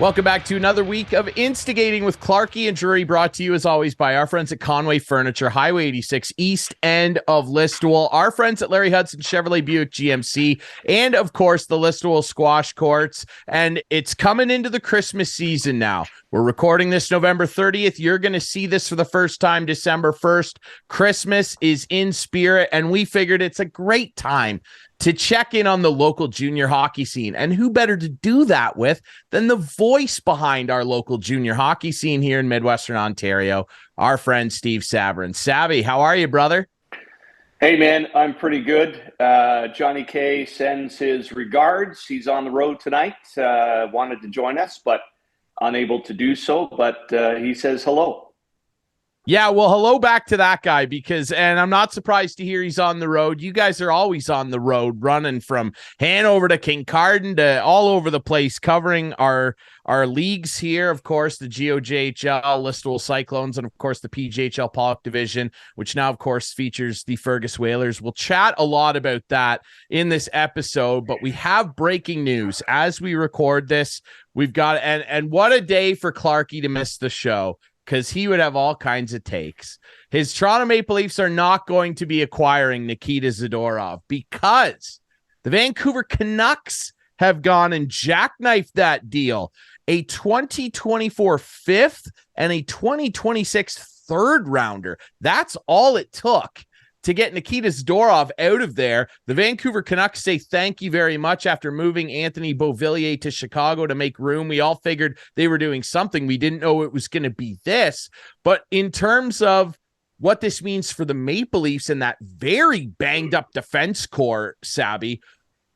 Welcome back to another week of Instigating with Clarkie and Drury, brought to you as always by our friends at Conway Furniture, Highway 86, east end of Listowel, our friends at Larry Hudson Chevrolet Buick GMC, and of course the Listowel Squash Courts. And it's coming into the Christmas season now. We're recording this November 30th. You're going to see this for the first time December 1st. Christmas is in spirit, and we figured it's a great time to check in on the local junior hockey scene. And who better to do that with than the voice behind our local junior hockey scene here in Midwestern Ontario, our friend Steve Sabourin. Sabby, how are you, brother? Hey, man, I'm pretty good. Johnny K sends his regards. He's on the road tonight. Wanted to join us, but unable to do so. But he says hello. Yeah, well, hello back to that guy and I'm not surprised to hear he's on the road. You guys are always on the road, running from Hanover to Kincardine to all over the place, covering our leagues here, of course, the GOJHL, Listowel Cyclones, and of course the PJHL Pollock Division, which now, of course, features the Fergus Whalers. We'll chat a lot about that in this episode, but we have breaking news as we record this. We've got, and what a day for Clarkie to miss the show, because he would have all kinds of takes. His Toronto Maple Leafs are not going to be acquiring Nikita Zadorov because the Vancouver Canucks have gone and jackknifed that deal. A 2024 fifth and a 2026 third rounder. That's all it took to get Nikita Zadorov out of there. The Vancouver Canucks say thank you very much after moving Anthony Beauvillier to Chicago to make room. We all figured they were doing something. We didn't know it was going to be this. But in terms of what this means for the Maple Leafs and that very banged up defense core, Sabby,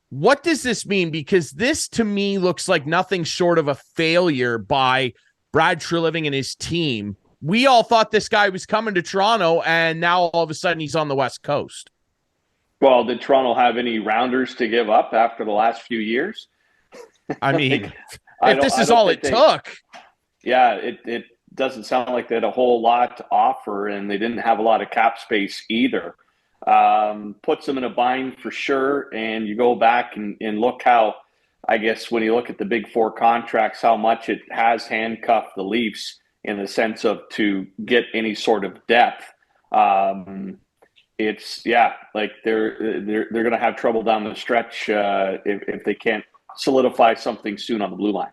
what does this mean? Because this to me looks like nothing short of a failure by Brad Treliving and his team. We all thought this guy was coming to Toronto, and now all of a sudden he's on the West Coast. Well, did Toronto have any rounders to give up after the last few years? I mean, if this is all it took. Yeah, it doesn't sound like they had a whole lot to offer, and they didn't have a lot of cap space either. Puts them in a bind for sure, and you go back and look how, I guess, when you look at the big four contracts, how much it has handcuffed the Leafs in the sense of to get any sort of depth. It's like they're going to have trouble down the stretch if they can't solidify something soon on the blue line.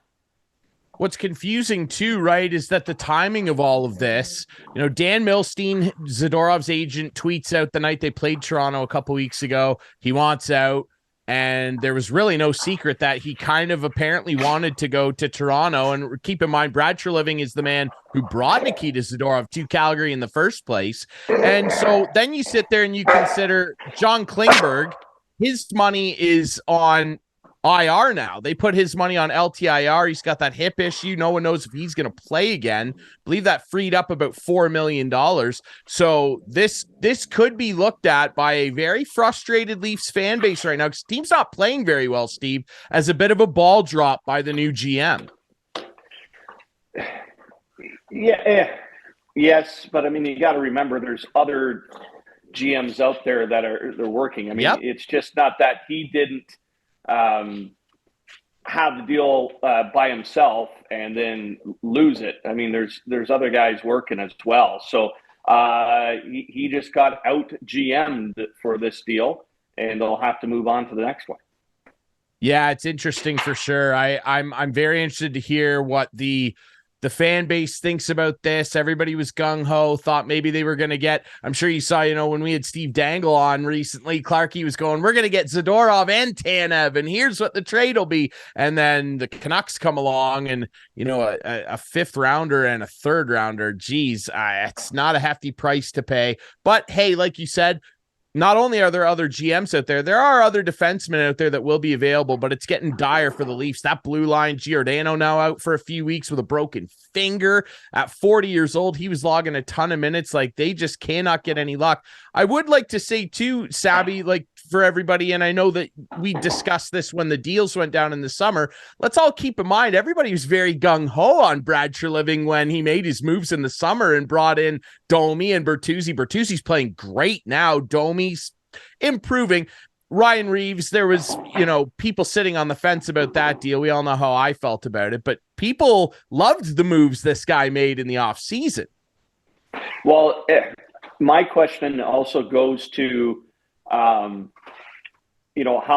What's confusing too, right, is that the timing of all of this, Dan Milstein, Zadorov's agent, tweets out the night they played Toronto a couple weeks ago, he wants out. And there was really no secret that he kind of apparently wanted to go to Toronto. And keep in mind, Brad Treliving is the man who brought Nikita Zadorov to Calgary in the first place. And so then you sit there and you consider John Klingberg, his money is on IR now. They put his money on LTIR. He's got that hip issue. No one knows if he's going to play again. I believe that freed up about $4 million. So this could be looked at by a very frustrated Leafs fan base right now because the team's not playing very well, Steve, as a bit of a ball drop by the new GM. Yes, but I mean, you got to remember there's other GMs out there that they're working. I mean, It's just not that he didn't have the deal by himself and then lose it. I mean, there's other guys working as well. So he just got out GM'd for this deal, and they'll have to move on to the next one. Yeah, it's interesting for sure. I'm very interested to hear what the fan base thinks about this. Everybody was gung-ho, thought maybe they were going to get, I'm sure you saw, when we had Steve Dangle on recently, Clarkie was going, we're going to get Zadorov and Tanev, and here's what the trade will be. And then the Canucks come along and, a fifth rounder and a third rounder. Geez, it's not a hefty price to pay. But hey, like you said, not only are there other GMs out there are other defensemen out there that will be available, but it's getting dire for the Leafs. That blue line, Giordano now out for a few weeks with a broken finger. At 40 years old, he was logging a ton of minutes. Like, they just cannot get any luck. I would like to say too, Sabby, like for everybody, and I know that we discussed this when the deals went down in the summer, let's all keep in mind, everybody was very gung-ho on Brad Treliving when he made his moves in the summer and brought in Domi and Bertuzzi. Bertuzzi's playing great now. Domi's improving. Ryan Reeves, there was, people sitting on the fence about that deal. We all know how I felt about it, but people loved the moves this guy made in the offseason. Well, my question also goes to, how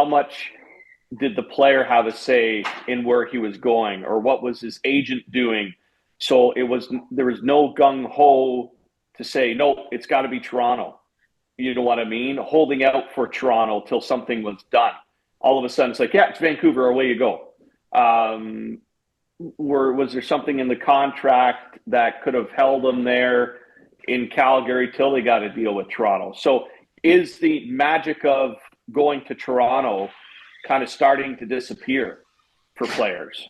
much did the player have a say in where he was going, or what was his agent doing? So there was no gung ho to say, no, it's got to be Toronto. You know what I mean? Holding out for Toronto till something was done. All of a sudden, it's like, yeah, it's Vancouver, away you go. Was there something in the contract that could have held them there in Calgary till they got to deal with Toronto? So is the magic of going to Toronto kind of starting to disappear for players?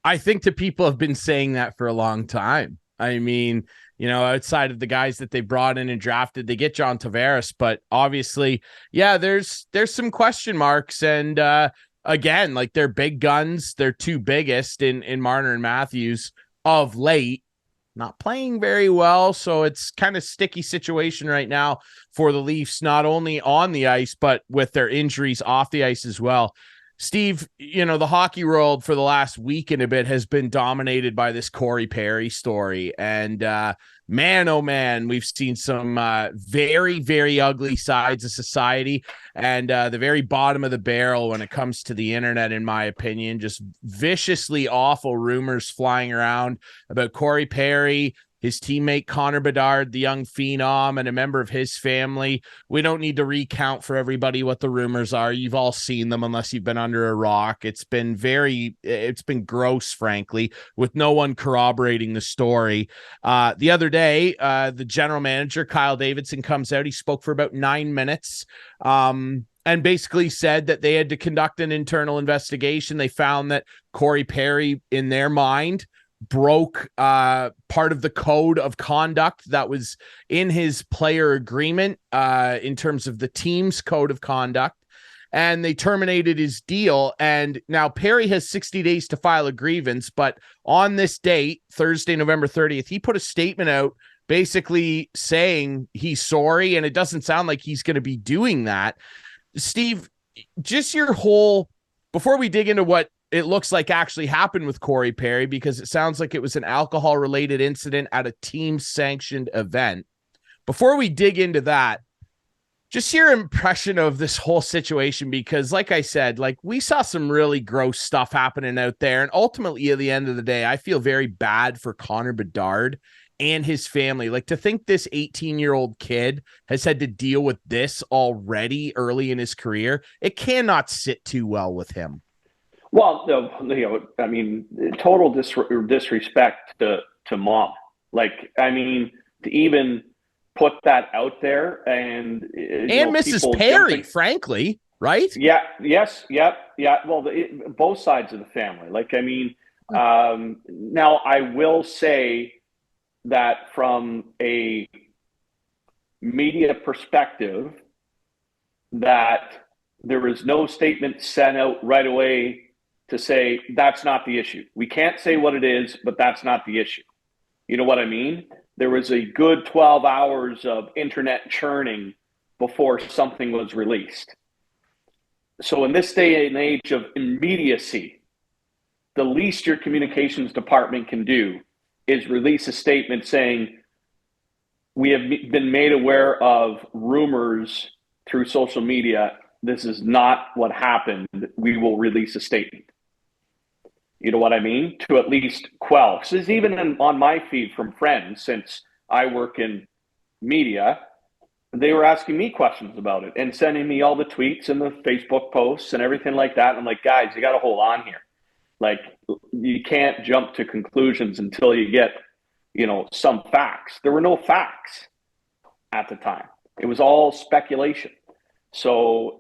I think the people have been saying that for a long time. I mean, outside of the guys that they brought in and drafted, they get John Tavares, but obviously, yeah, there's some question marks. And again, like, they're big guns. They're two biggest in Marner and Matthews of late, not playing very well. So it's kind of sticky situation right now for the Leafs, not only on the ice, but with their injuries off the ice as well. Steve, the hockey world for the last week and a bit has been dominated by this Corey Perry story. And man, oh man, we've seen some very, very ugly sides of society, and the very bottom of the barrel when it comes to the internet, in my opinion. Just viciously awful rumors flying around about Corey Perry, his teammate Connor Bedard, the young phenom, and a member of his family. We don't need to recount for everybody what the rumors are. You've all seen them unless you've been under a rock. It's been gross, frankly, with no one corroborating the story. The other day, the general manager, Kyle Davidson, comes out. He spoke for about 9 minutes. And basically said that they had to conduct an internal investigation. They found that Corey Perry, in their mind, broke part of the code of conduct that was in his player agreement in terms of the team's code of conduct, and they terminated his deal. And now Perry has 60 days to file a grievance, but on this date, Thursday, November 30th, he put a statement out basically saying he's sorry, and it doesn't sound like he's going to be doing that. Steve, just your whole, before we dig into what it looks like actually happened with Corey Perry, because it sounds like it was an alcohol-related incident at a team-sanctioned event. Before we dig into that, just your impression of this whole situation, because like I said, like, we saw some really gross stuff happening out there, and ultimately at the end of the day, I feel very bad for Connor Bedard and his family. Like, to think this 18-year-old kid has had to deal with this already early in his career, it cannot sit too well with him. Well, I mean, total disrespect to mom. Like, I mean, to even put that out there, and Mrs. Perry, frankly, right? Yeah. Yes. Yep. Yeah. Well, both sides of the family. Like, I mean, now I will say that from a media perspective, that there was no statement sent out right away to say that's not the issue. We can't say what it is, but that's not the issue. You know what I mean? There was a good 12 hours of internet churning before something was released. So in this day and age of immediacy, the least your communications department can do is release a statement saying, we have been made aware of rumors through social media. This is not what happened. We will release a statement. You know what I mean? To at least quell. Because even on my feed from friends, since I work in media, they were asking me questions about it and sending me all the tweets and the Facebook posts and everything like that. And I'm like, guys, you got to hold on here. Like, you can't jump to conclusions until you get, some facts. There were no facts at the time. It was all speculation. So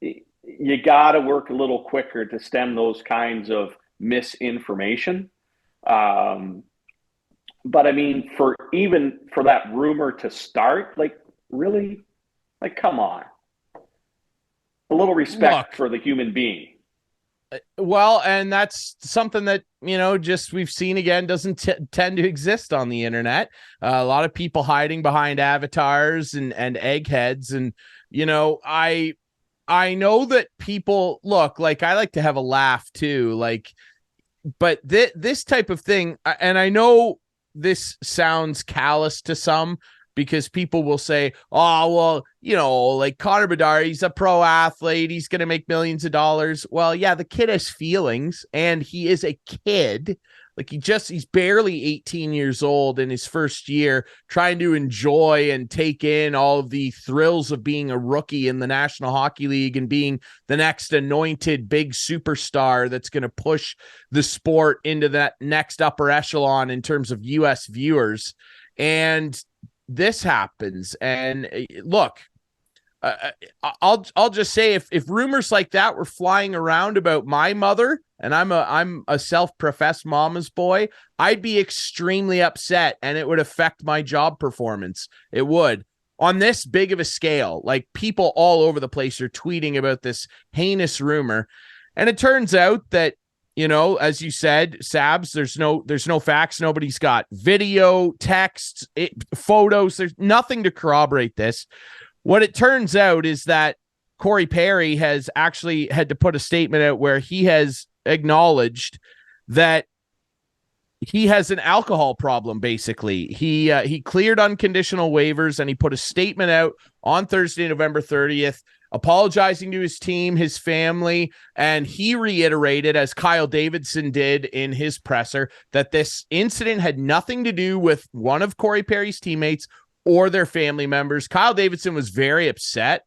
you got to work a little quicker to stem those kinds of misinformation. But I mean, for that rumor to start, like, really, like, come on, a little respect for the human being. Well, and that's something that, just we've seen again, doesn't tend to exist on the internet. A lot of people hiding behind avatars and eggheads. And, I know that people look like I like to have a laugh too, like, but this type of thing, and I know this sounds callous to some because people will say, oh, well, like Connor Bedard, he's a pro athlete. He's going to make millions of dollars. Well, yeah, the kid has feelings and he is a kid. Like he's barely 18 years old in his first year, trying to enjoy and take in all of the thrills of being a rookie in the National Hockey League and being the next anointed big superstar that's going to push the sport into that next upper echelon in terms of US viewers. And this happens. And look, I'll just say if rumors like that were flying around about my mother, and I'm a self-professed mama's boy, I'd be extremely upset and it would affect my job performance. It would. On this big of a scale, like people all over the place are tweeting about this heinous rumor. And it turns out that, as you said, Sabs, there's no facts. Nobody's got video, texts, photos. There's nothing to corroborate this. What it turns out is that Corey Perry has actually had to put a statement out where he has acknowledged that he has an alcohol problem. Basically, he cleared unconditional waivers and he put a statement out on Thursday, November 30th, apologizing to his team, his family, and he reiterated, as Kyle Davidson did in his presser, that this incident had nothing to do with one of Corey Perry's teammates or their family members. Kyle Davidson was very upset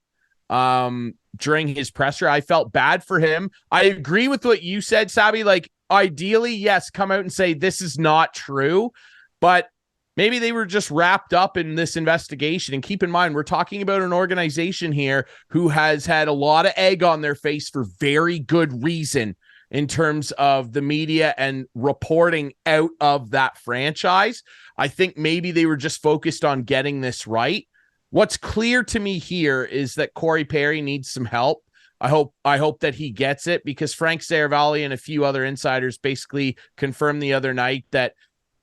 during his presser. I felt bad for him. I agree with what you said, Sabby. Like, ideally, yes, come out and say this is not true, but maybe they were just wrapped up in this investigation. And keep in mind, we're talking about an organization here who has had a lot of egg on their face for very good reason in terms of the media and reporting out of that franchise. I think maybe they were just focused on getting this right. What's clear to me here is that Corey Perry needs some help. I hope that he gets it, because Frank Saravalli and a few other insiders basically confirmed the other night that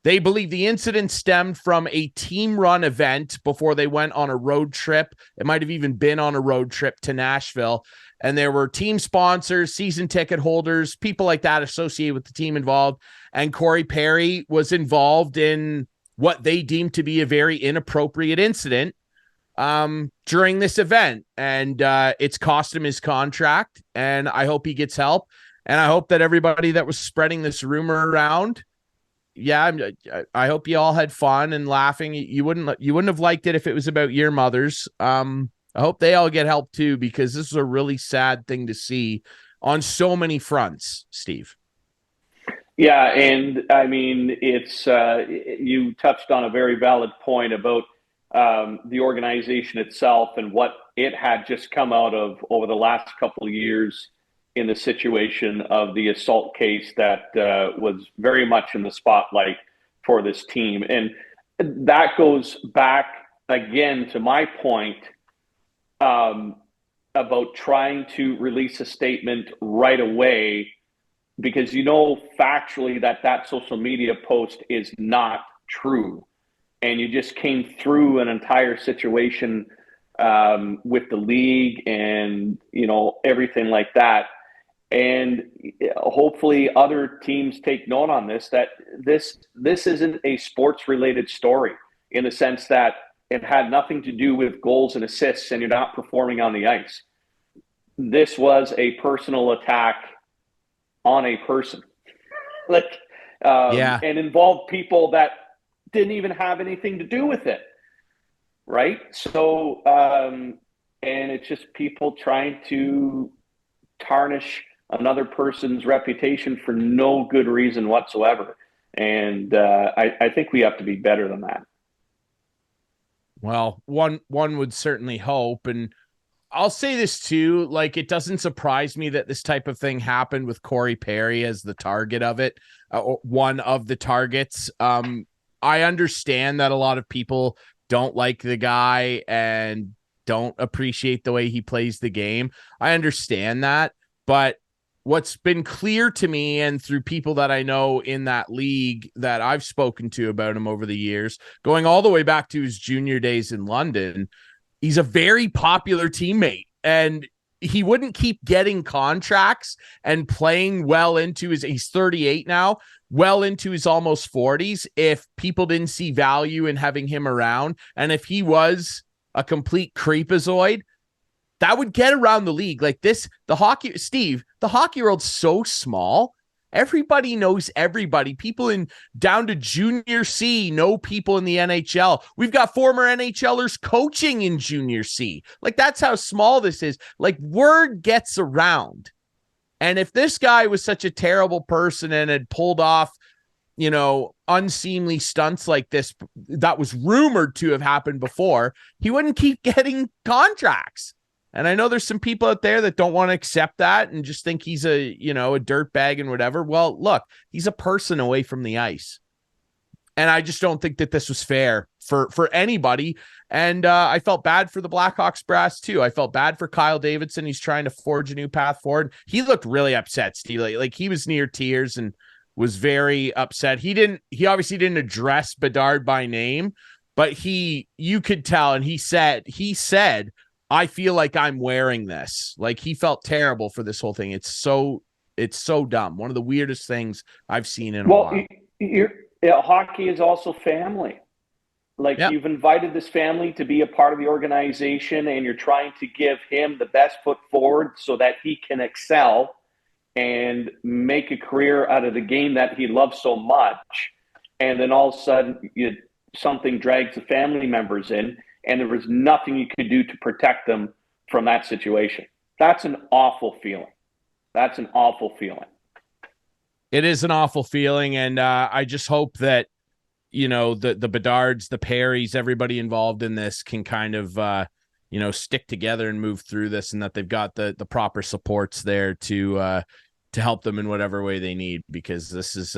they believe the incident stemmed from a team-run event before they went on a road trip. It might have even been on a road trip to Nashville. And there were team sponsors, season ticket holders, people like that associated with the team involved. And Corey Perry was involved in what they deemed to be a very inappropriate incident during this event. And it's cost him his contract. And I hope he gets help. And I hope that everybody that was spreading this rumor around, I hope you all had fun and laughing. You wouldn't have liked it if it was about your mothers. I hope they all get help too, because this is a really sad thing to see on so many fronts, Steve. Yeah, and I mean, it's you touched on a very valid point about the organization itself and what it had just come out of over the last couple of years in the situation of the assault case that was very much in the spotlight for this team. And that goes back again to my point about trying to release a statement right away, because factually that social media post is not true. And you just came through an entire situation with the league and, everything like that. And hopefully other teams take note on this, that this isn't a sports-related story in the sense that it had nothing to do with goals and assists and you're not performing on the ice. This was a personal attack on a person. And involved people that didn't even have anything to do with it, right? So, and it's just people trying to tarnish another person's reputation for no good reason whatsoever. And I think we have to be better than that. Well, one would certainly hope. And I'll say this too, like, it doesn't surprise me that this type of thing happened with Corey Perry as the target of it, one of the targets. I understand that a lot of people don't like the guy and don't appreciate the way he plays the game. I understand that. But what's been clear to me and through people that I know in that league that I've spoken to about him over the years, going all the way back to his junior days in London, he's a very popular teammate. And he wouldn't keep getting contracts and playing well into he's 38 now, well into his almost 40s, if people didn't see value in having him around. And if he was a complete creepazoid, that would get around the league. Like this, the hockey world's so small. Everybody knows everybody. People down to junior C know people in the NHL. We've got former NHLers coaching in junior C. Like, that's how small this is. Like, word gets around. And if this guy was such a terrible person and had pulled off, unseemly stunts like this that was rumored to have happened before, he wouldn't keep getting contracts. And I know there's some people out there that don't want to accept that and just think he's a dirtbag and whatever. Well, look, he's a person away from the ice. And I just don't think that this was fair for anybody. And I felt bad for the Blackhawks brass too. I felt bad for Kyle Davidson. He's trying to forge a new path forward. He looked really upset, Steve. Like he was near tears and was very upset. He obviously didn't address Bedard by name, but you could tell. And he said, I feel like I'm wearing this. Like, he felt terrible for this whole thing. It's so dumb. One of the weirdest things I've seen in a while. Hockey is also family. Like, You've invited this family to be a part of the organization, and you're trying to give him the best foot forward so that he can excel and make a career out of the game that he loves so much. And then all of a sudden, something drags the family members in, and there was nothing you could do to protect them from that situation. That's an awful feeling. It is an awful feeling, and I just hope that, the Bedards, the Perrys, everybody involved in this can kind of, stick together and move through this, and that they've got the proper supports there to help them in whatever way they need, because this is,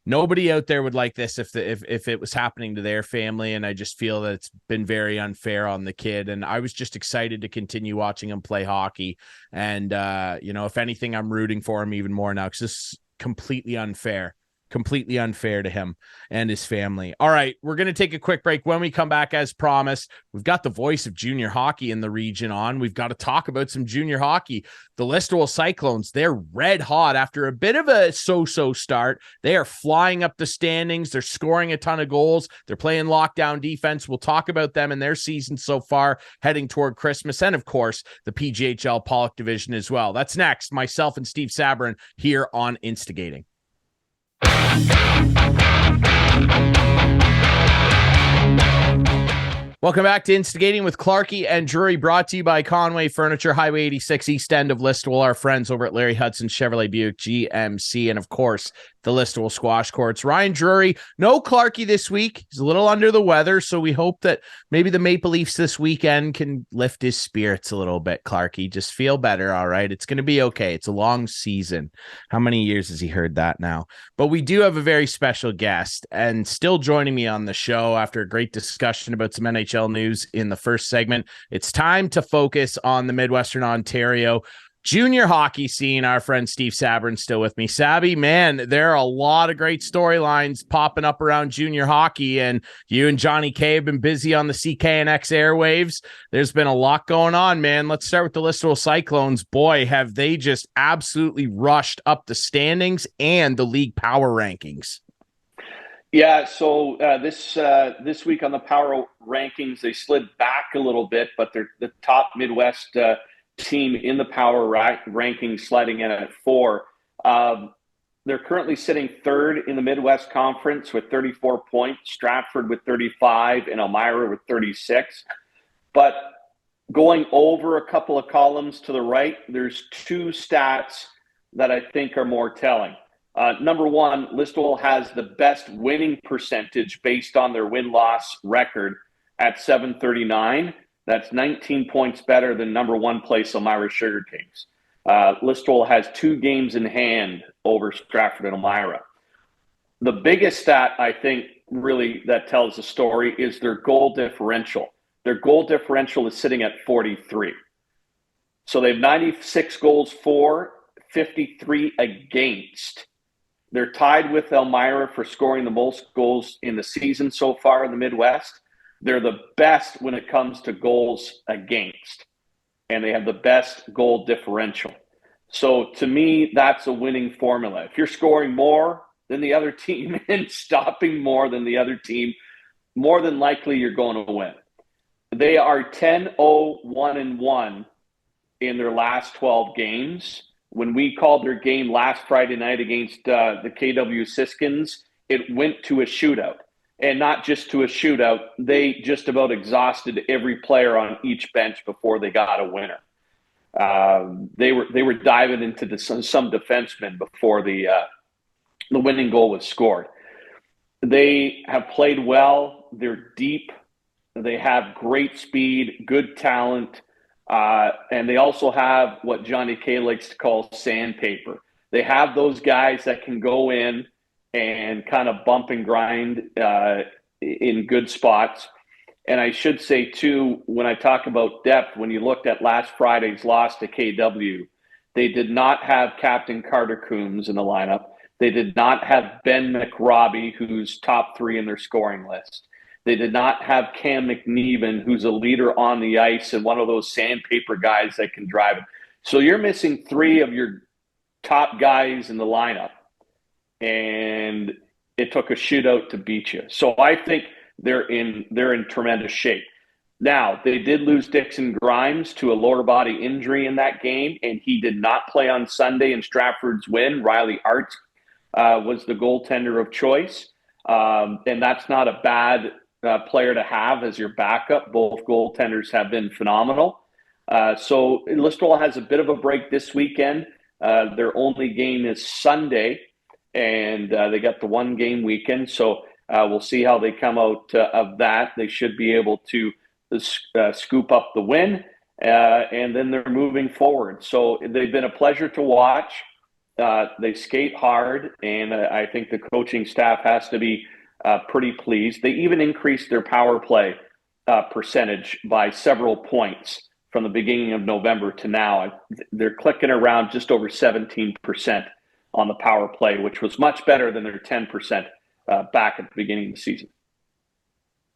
nobody out there would like this if it was happening to their family. And I just feel that it's been very unfair on the kid. And I was just excited to continue watching him play hockey. And, if anything, I'm rooting for him even more now, because this is completely unfair to him and his family. All right, we're going to take a quick break. When we come back, as promised, we've got the voice of junior hockey in the region on. We've got to talk about some junior hockey. The Listowel Cyclones, they're red hot after a bit of a so-so start. They are flying up the standings. They're scoring a ton of goals. They're playing lockdown defense. We'll talk about them and their season so far heading toward Christmas. And of course, the PJHL Pollock Division as well. That's next. Myself and Steve Sabourin here on Instigating. Welcome back to Instigating with Clarkey and Drury, brought to you by Conway Furniture, Highway 86, east end of Listowel, our friends over at Larry Hudson Chevrolet Buick GMC, and of course, the Listowel Squash Courts. Ryan Drury, no Clarkey this week. He's a little under the weather, so we hope that maybe the Maple Leafs this weekend can lift his spirits a little bit, Clarkey. Just feel better, all right? It's going to be okay. It's a long season. How many years has he heard that now? But we do have a very special guest, and still joining me on the show after a great discussion about some NHL news in the first segment. It's time to focus on the Midwestern Ontario junior hockey scene. Our friend Steve Sabourin still with me. Sabby, man, there are a lot of great storylines popping up around junior hockey, and you and Johnny K have been busy on the CKNX airwaves. There's been a lot going on, man. Let's start with the Listowel Cyclones. Boy, have they just absolutely rushed up the standings and the league power rankings. Yeah, so this week on the power rankings, they slid back a little bit, but they're the top Midwest team in the power rankings, sliding in at 4. They're currently sitting third in the Midwest Conference with 34 points, Stratford with 35, and Elmira with 36. But going over a couple of columns to the right, there's 2 stats that I think are more telling. Number one, Listowel has the best winning percentage based on their win-loss record at .739. That's 19 points better than number 1 place Elmira Sugar Kings. Listowel has 2 games in hand over Stratford and Elmira. The biggest stat, I think, really that tells the story is their goal differential. Their goal differential is sitting at 43. So they have 96 goals for, 53 against. They're tied with Elmira for scoring the most goals in the season so far in the Midwest. They're the best when it comes to goals against. and they have the best goal differential. So to me, that's a winning formula. If you're scoring more than the other team and stopping more than the other team, more than likely you're going to win. They are 10-0-1-1 in their last 12 games. When we called their game last Friday night against the KW Siskins, it went to a shootout. And not just to a shootout, they just about exhausted every player on each bench before they got a winner. They were diving into some defensemen before the winning goal was scored. They have played well. They're deep. They have great speed, good talent, and they also have what Johnny K likes to call sandpaper. They have those guys that can go in and kind of bump and grind in good spots. And I should say, too, when I talk about depth, when you looked at last Friday's loss to KW, they did not have Captain Carter Coombs in the lineup. They did not have Ben McRobbie, who's top 3 in their scoring list. They did not have Cam McNeven, who's a leader on the ice and one of those sandpaper guys that can drive it. So you're missing 3 of your top guys in the lineup, and it took a shootout to beat you. So I think they're in tremendous shape. Now, they did lose Dixon Grimes to a lower body injury in that game, and he did not play on Sunday in Stratford's win. Riley Arts was the goaltender of choice, and that's not a bad player to have as your backup. Both goaltenders have been phenomenal. So Listowel has a bit of a break this weekend. Their only game is Sunday, and they got the 1-game weekend. So we'll see how they come out of that. They should be able to scoop up the win, and then they're moving forward. So they've been a pleasure to watch. They skate hard, and I think the coaching staff has to be pretty pleased. They even increased their power play percentage by several points from the beginning of November to now. They're clicking around just over 17% on the power play, which was much better than their 10% back at the beginning of the season.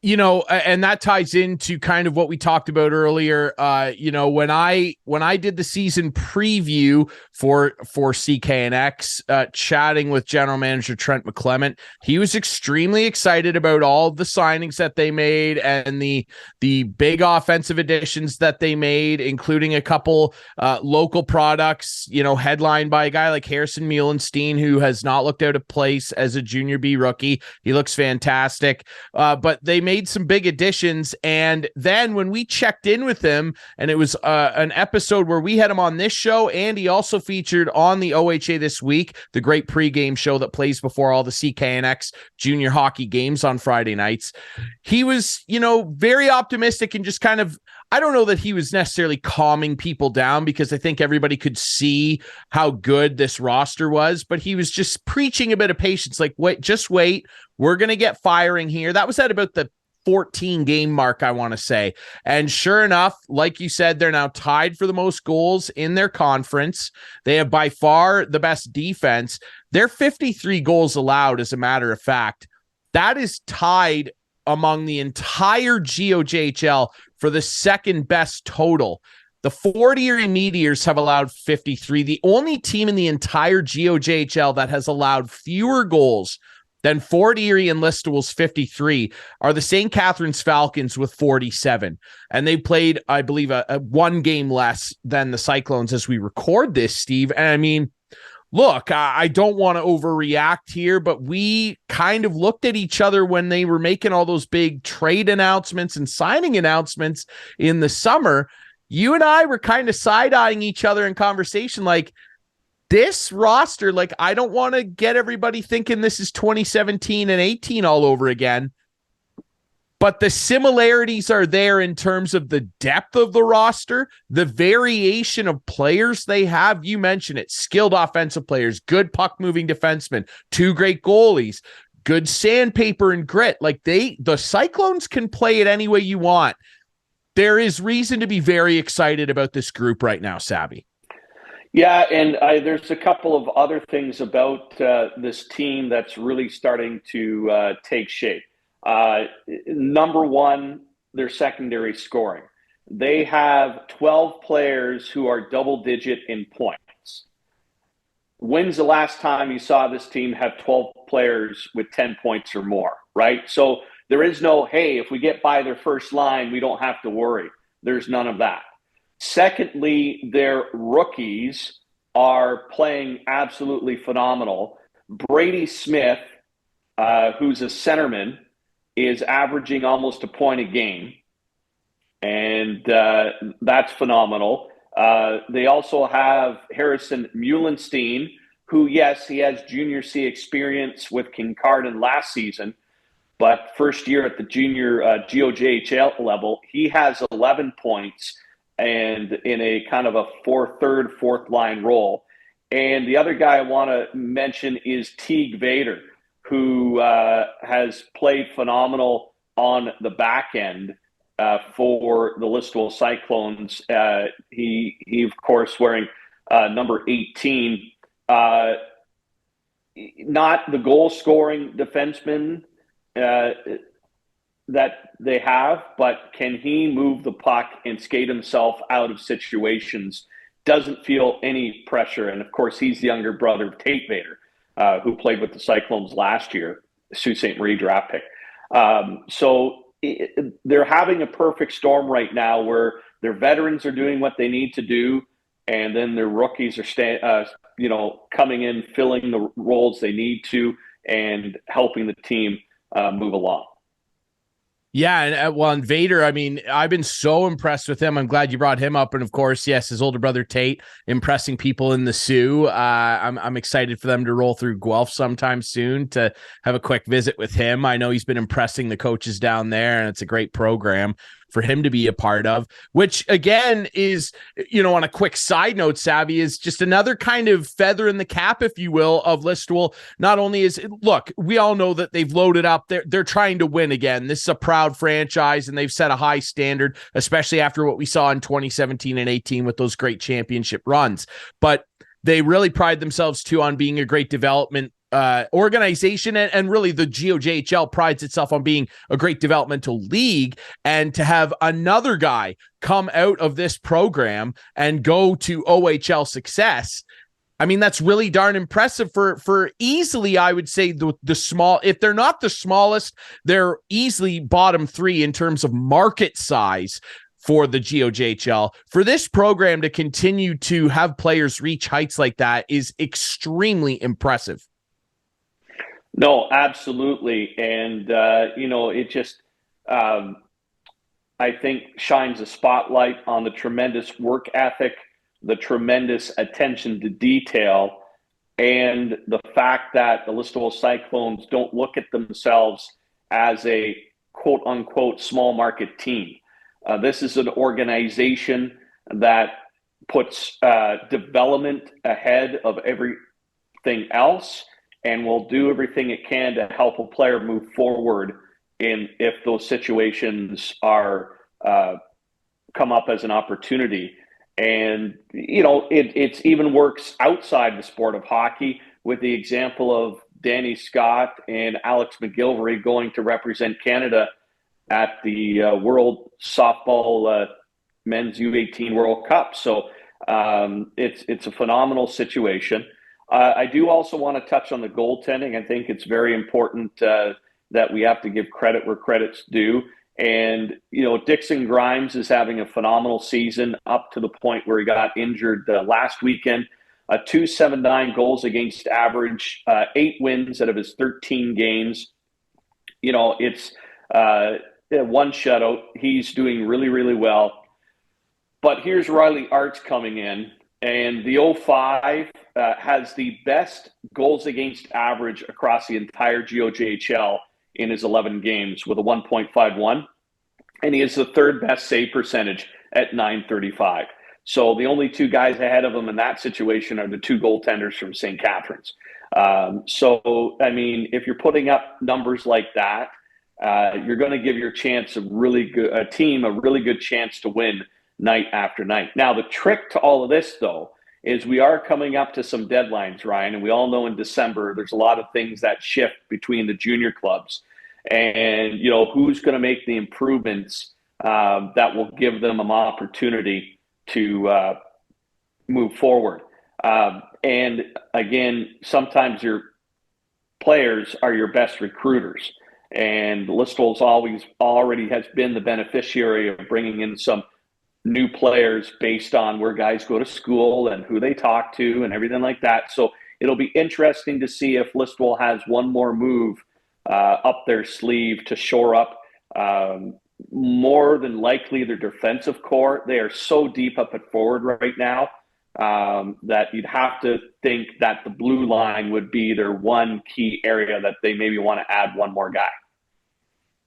You know, and that ties into kind of what we talked about earlier. You know, when I did the season preview for CKNX, chatting with General Manager Trent McClement, he was extremely excited about all of the signings that they made and the big offensive additions that they made, including a couple local products. You know, headlined by a guy like Harrison Muhlenstein, who has not looked out of place as a junior B rookie. He looks fantastic, but they made some big additions. And then when we checked in with him, and it was an episode where we had him on this show, and he also featured on the OHA This Week, the great pregame show that plays before all the CKNX junior hockey games on Friday nights. He was, you know, very optimistic and just kind of, I don't know that he was necessarily calming people down, because I think everybody could see how good this roster was, but he was just preaching a bit of patience. Like, wait, just wait. We're going to get firing here. That was at about the 14 game mark, I want to say. And sure enough, like you said, they're now tied for the most goals in their conference. They have by far the best defense. They're 53 goals allowed, as a matter of fact. That is tied among the entire GOJHL for the second best total. The Fort Erie Meteors have allowed 53. The only team in the entire GOJHL that has allowed fewer goals than Fort Erie and Listowel's 53 are the St. Catharines Falcons with 47. And they played, I believe, a 1 game less than the Cyclones as we record this, Steve. And I mean, look, I don't want to overreact here, but we kind of looked at each other when they were making all those big trade announcements and signing announcements in the summer. You and I were kind of side-eyeing each other in conversation, like, this roster, like, I don't want to get everybody thinking this is 2017 and 18 all over again, but the similarities are there in terms of the depth of the roster, the variation of players they have. You mentioned it, skilled offensive players, good puck-moving defensemen, 2 great goalies, good sandpaper and grit. Like, the Cyclones can play it any way you want. There is reason to be very excited about this group right now, Sabby. Yeah, and there's a couple of other things about this team that's really starting to take shape. Number one, their secondary scoring. they have 12 players who are double digit in points. When's the last time you saw this team have 12 players with 10 points or more, right? So there is no, hey, if we get by their first line, we don't have to worry. There's none of that. Secondly, their rookies are playing absolutely phenomenal. Brady Smith, who's a centerman, is averaging almost a point a game, and that's phenomenal. They also have Harrison Muhlenstein, who, yes, he has junior C experience with Kincardine last season, but first year at the junior GOJHL level, he has 11 points and in a kind of a fourth line role. And the other guy I want to mention is Teague Vader, who has played phenomenal on the back end for the Listowel Cyclones. He of course, wearing number 18. Not the goal-scoring defenseman that they have, but can he move the puck and skate himself out of situations? Doesn't feel any pressure. And, of course, he's the younger brother of Tate Vader, who played with the Cyclones last year, Sault Ste. Marie draft pick. They're having a perfect storm right now where their veterans are doing what they need to do, and then their rookies are coming in, filling the roles they need to, and helping the team move along. Yeah, and Vader, I mean, I've been so impressed with him. I'm glad you brought him up. And of course, yes, his older brother Tate impressing people in the Sioux. I'm excited for them to roll through Guelph sometime soon to have a quick visit with him. I know he's been impressing the coaches down there, and it's a great program for him to be a part of, which again is, on a quick side note, Sabby, is just another kind of feather in the cap, if you will, of Listowel. Not only look, we all know that they've loaded up. They're trying to win again. This is a proud franchise, and they've set a high standard, especially after what we saw in 2017 and 18 with those great championship runs. But they really pride themselves too on being a great development organization, and really the GOJHL prides itself on being a great developmental league. And to have another guy come out of this program and go to OHL success, I mean, that's really darn impressive for easily, I would say, the small, if they're not the smallest, they're easily bottom three in terms of market size for the GOJHL. For this program to continue to have players reach heights like that is extremely impressive. No, absolutely. And, it just, I think, shines a spotlight on the tremendous work ethic, the tremendous attention to detail, and the fact that the Listowel Cyclones don't look at themselves as a quote-unquote small market team. This is an organization that puts development ahead of everything else, and will do everything it can to help a player move forward if those situations are come up as an opportunity. And, it even works outside the sport of hockey, with the example of Danny Scott and Alex McGilvery going to represent Canada at the World Softball Men's U18 World Cup. So it's a phenomenal situation. I do also want to touch on the goaltending. I think it's very important that we have to give credit where credit's due. And, Dixon Grimes is having a phenomenal season, up to the point where he got injured last weekend. 279 goals against average, 8 wins out of his 13 games. It's one shutout. He's doing really, really well. But here's Riley Arts coming in. And the 05 has the best goals against average across the entire GOJHL in his 11 games with a 1.51. And he has the third best save percentage at .935. So the only two guys ahead of him in that situation are the two goaltenders from St. Catharines. If you're putting up numbers like that, you're going to give your chance a really good chance to win night after night. Now, the trick to all of this, though, is we are coming up to some deadlines, Ryan, and we all know in December there's a lot of things that shift between the junior clubs. And, who's going to make the improvements that will give them an opportunity to move forward. And again, sometimes your players are your best recruiters. And Listowel's already has been the beneficiary of bringing in some new players based on where guys go to school and who they talk to and everything like that. So it'll be interesting to see if Listowel has one more move up their sleeve to shore up more than likely their defensive core. They are so deep up at forward right now that you'd have to think that the blue line would be their one key area that they maybe want to add one more guy.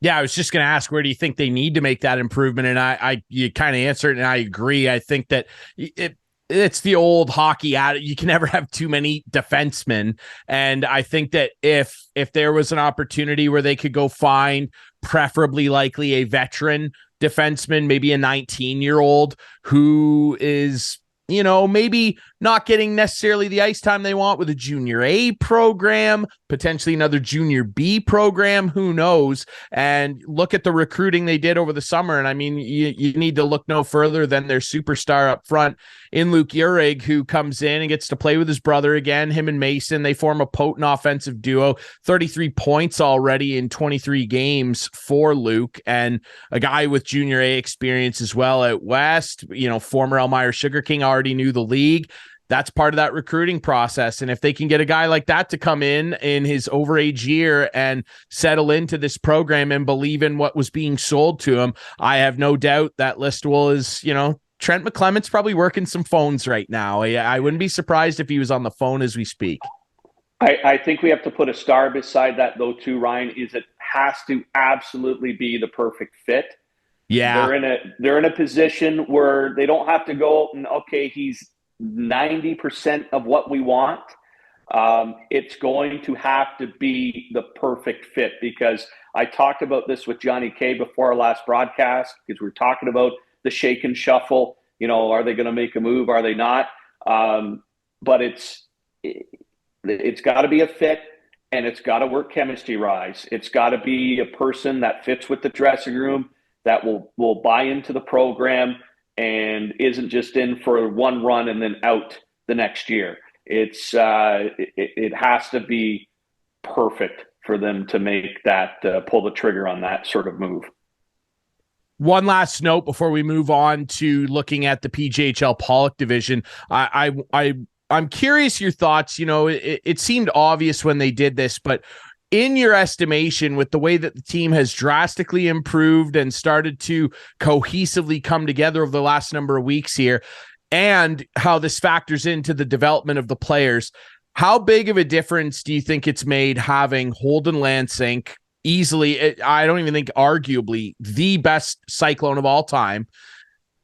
Yeah, I was just going to ask, where do you think they need to make that improvement? And you kind of answered, and I agree. I think that it's the old hockey adage. You can never have too many defensemen. And I think that if there was an opportunity where they could go find preferably likely a veteran defenseman, maybe a 19-year-old who is, maybe not getting necessarily the ice time they want with a junior A program, potentially another junior B program, who knows? And look at the recruiting they did over the summer. And I mean, you need to look no further than their superstar up front in Luke Uhrig, who comes in and gets to play with his brother again. Him and Mason, they form a potent offensive duo. 33 points already in 23 games for Luke, and a guy with junior A experience as well at West. Former Elmira Sugar King already knew the league. That's part of that recruiting process. And if they can get a guy like that to come in his overage year and settle into this program and believe in what was being sold to him, I have no doubt that Listowel is, Trent McClement's probably working some phones right now. I wouldn't be surprised if he was on the phone as we speak. I think we have to put a star beside that, though, too, Ryan, is it has to absolutely be the perfect fit. Yeah. They're in a position where they don't have to go and, okay, he's 90% of what we want. It's going to have to be the perfect fit, because I talked about this with Johnny K before our last broadcast, because we're talking about the shake and shuffle. Are they going to make a move? Are they not? But it's got to be a fit, and it's got to work chemistry-wise. It's got to be a person that fits with the dressing room, that will buy into the program and isn't just in for one run and then out the next year. It has to be perfect for them to make that, pull the trigger on that sort of move. One last note before we move on to looking at the PJHL Pollock Division. I'm curious your thoughts. It seemed obvious when they did this, but in your estimation, with the way that the team has drastically improved and started to cohesively come together over the last number of weeks here, and how this factors into the development of the players, how big of a difference do you think it's made having Holden Lansink, easily, I don't even think arguably, the best Cyclone of all time,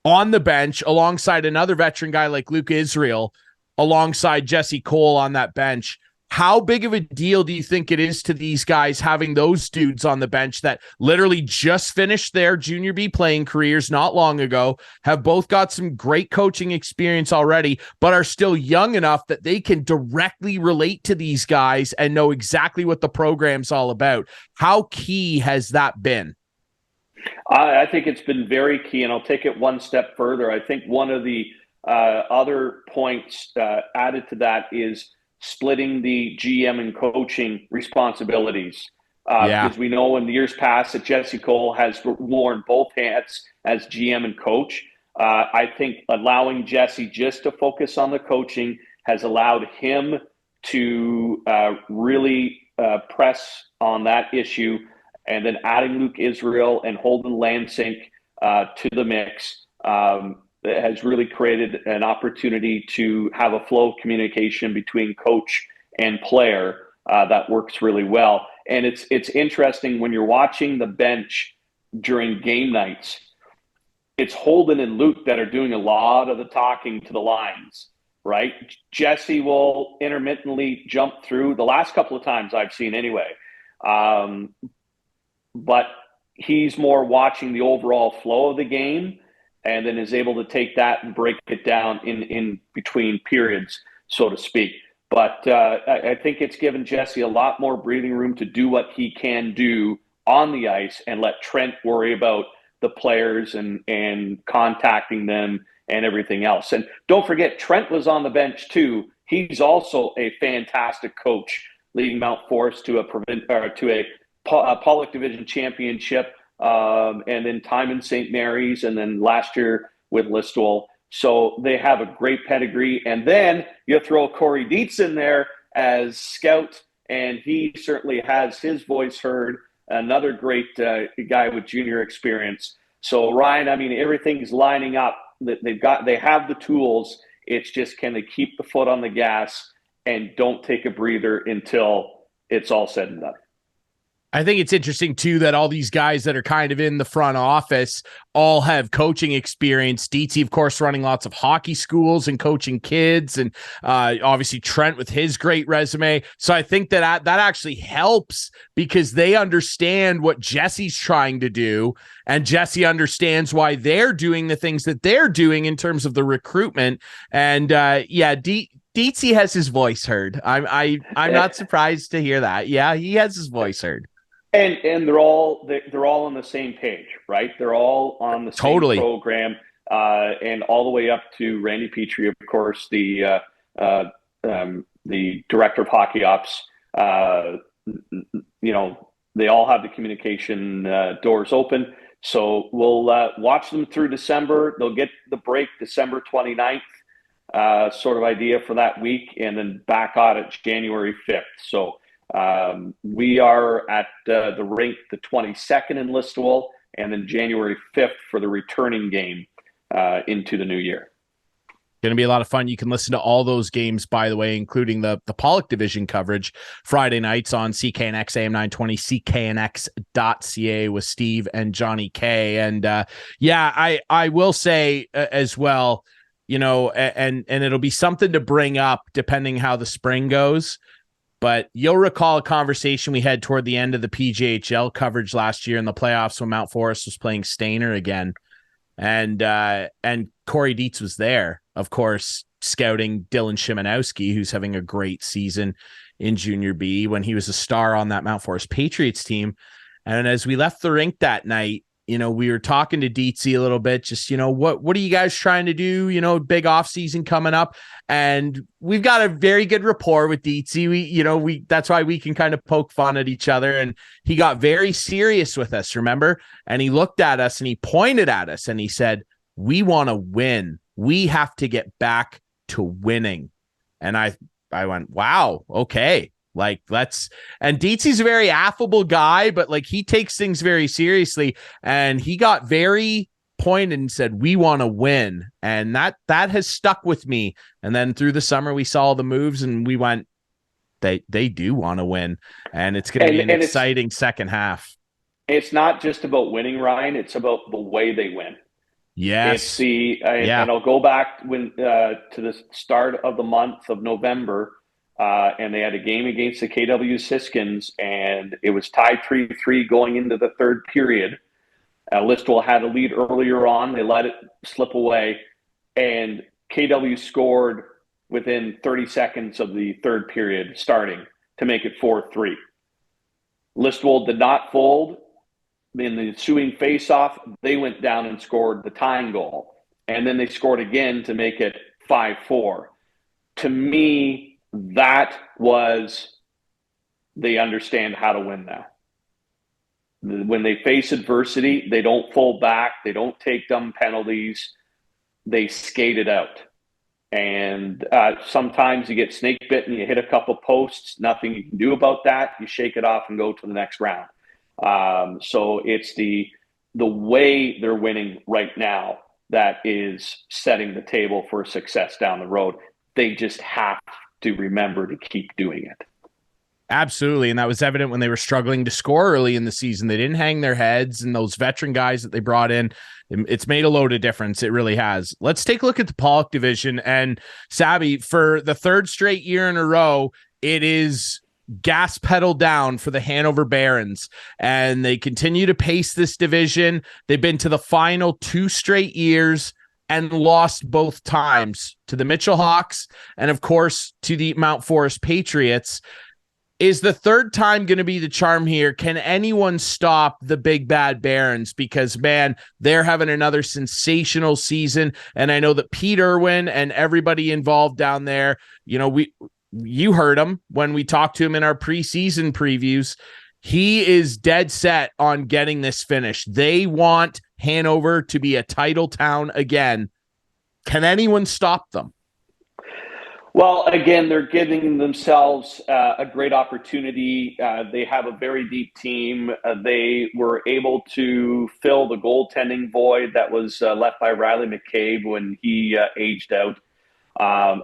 on the bench alongside another veteran guy like Luke Israel, alongside Jesse Cole on that bench? How big of a deal do you think it is to these guys having those dudes on the bench that literally just finished their junior B playing careers not long ago, have both got some great coaching experience already, but are still young enough that they can directly relate to these guys and know exactly what the program's all about? How key has that been? I think it's been very key, and I'll take it one step further. I think one of the other points added to that is splitting the GM and coaching responsibilities. Because we know in the years past that Jesse Cole has worn both hats as GM and coach. I think allowing Jesse just to focus on the coaching has allowed him to really press on that issue. And then adding Luke Israel and Holden Lansink to the mix has really created an opportunity to have a flow of communication between coach and player that works really well. And it's interesting when you're watching the bench during game nights, it's Holden and Luke that are doing a lot of the talking to the lines, right? Jesse will intermittently jump through the last couple of times I've seen anyway. But he's more watching the overall flow of the game, and then is able to take that and break it down in between periods, so to speak. But I think it's given Jesse a lot more breathing room to do what he can do on the ice and let Trent worry about the players and contacting them and everything else. And don't forget, Trent was on the bench too. He's also a fantastic coach, leading Mount Forest to a Pollock Division championship, and then time in St. Mary's, and then last year with Listowel. So they have a great pedigree. And then you throw Corey Dietz in there as scout, and he certainly has his voice heard. Another great guy with junior experience. So Ryan, I mean, everything's lining up. They have the tools. It's just, can they keep the foot on the gas and don't take a breather until it's all said and done? I think it's interesting, too, that all these guys that are kind of in the front office all have coaching experience. DT, of course, running lots of hockey schools and coaching kids, and obviously Trent with his great resume. So I think that actually helps because they understand what Jesse's trying to do, and Jesse understands why they're doing the things that they're doing in terms of the recruitment. And DT has his voice heard. I'm not surprised to hear that. Yeah, he has his voice heard. And they're all on the same page, right? They're all on the same program, and all the way up to Randy Petrie, of course, the director of hockey ops. They all have the communication doors open. So we'll watch them through December. They'll get the break December 29th, sort of idea for that week, and then back on it January 5th. So we are at the rink the 22nd in Listowel, and then January 5th for the returning game into the new year. Going to be a lot of fun. You can listen to all those games, by the way, including the Pollock Division coverage Friday nights on CKNX AM 920, CKNX.ca with Steve and Johnny K. And I will say as well, and it'll be something to bring up depending how the spring goes. But you'll recall a conversation we had toward the end of the PJHL coverage last year in the playoffs when Mount Forest was playing Stainer again. And Corey Dietz was there, of course, scouting Dylan Shimanowski, who's having a great season in Junior B when he was a star on that Mount Forest Patriots team. And as we left the rink that night, we were talking to Dietzy a little bit, just, what are you guys trying to do? Big off season coming up, and we've got a very good rapport with Dietzy. That's why we can kind of poke fun at each other. And he got very serious with us, remember? And he looked at us and he pointed at us and he said, "We want to win. We have to get back to winning." And I went, wow, okay. And Dietzy's a very affable guy, but he takes things very seriously. And he got very pointed and said, "We want to win." And that has stuck with me. And then through the summer, we saw the moves and we went, they do want to win. And it's going to be an exciting second half. It's not just about winning, Ryan. It's about the way they win. Yes. And I'll go back to the start of the month of November. And they had a game against the KW Siskins, and it was tied 3-3 going into the third period. Listowel had a lead earlier on. They let it slip away, and KW scored within 30 seconds of the third period starting to make it 4-3. Listowel did not fold. In the ensuing face-off, they went down and scored the tying goal. And then they scored again to make it 5-4. To me, that was, they understand how to win now. When they face adversity, they don't fold back. They don't take dumb penalties. They skate it out. And sometimes you get snake bitten, you hit a couple posts, nothing you can do about that. You shake it off and go to the next round. So it's the way they're winning right now that is setting the table for success down the road. They just have to remember to keep doing it. Absolutely. And that was evident when they were struggling to score early in the season. They didn't hang their heads, and those veteran guys that they brought in, it's made a load of difference. It really has. Let's take a look at the Pollock division. And Sabby, for the third straight year in a row, it is gas pedal down for the Hanover Barons, and they continue to pace this division. They've been to the final 2 straight years and lost both times to the Mitchell Hawks and, of course, to the Mount Forest Patriots. Is the third time going to be the charm here? Can anyone stop the Big Bad Barons? Because, man, they're having another sensational season. And I know that Pete Irwin and everybody involved down there, you heard him when we talked to him in our preseason previews. He is dead set on getting this finished. They want Hanover to be a title town again. Can anyone stop them? Well, again, they're giving themselves a great opportunity. They have a very deep team. They were able to fill the goaltending void that was left by Riley McCabe when he aged out.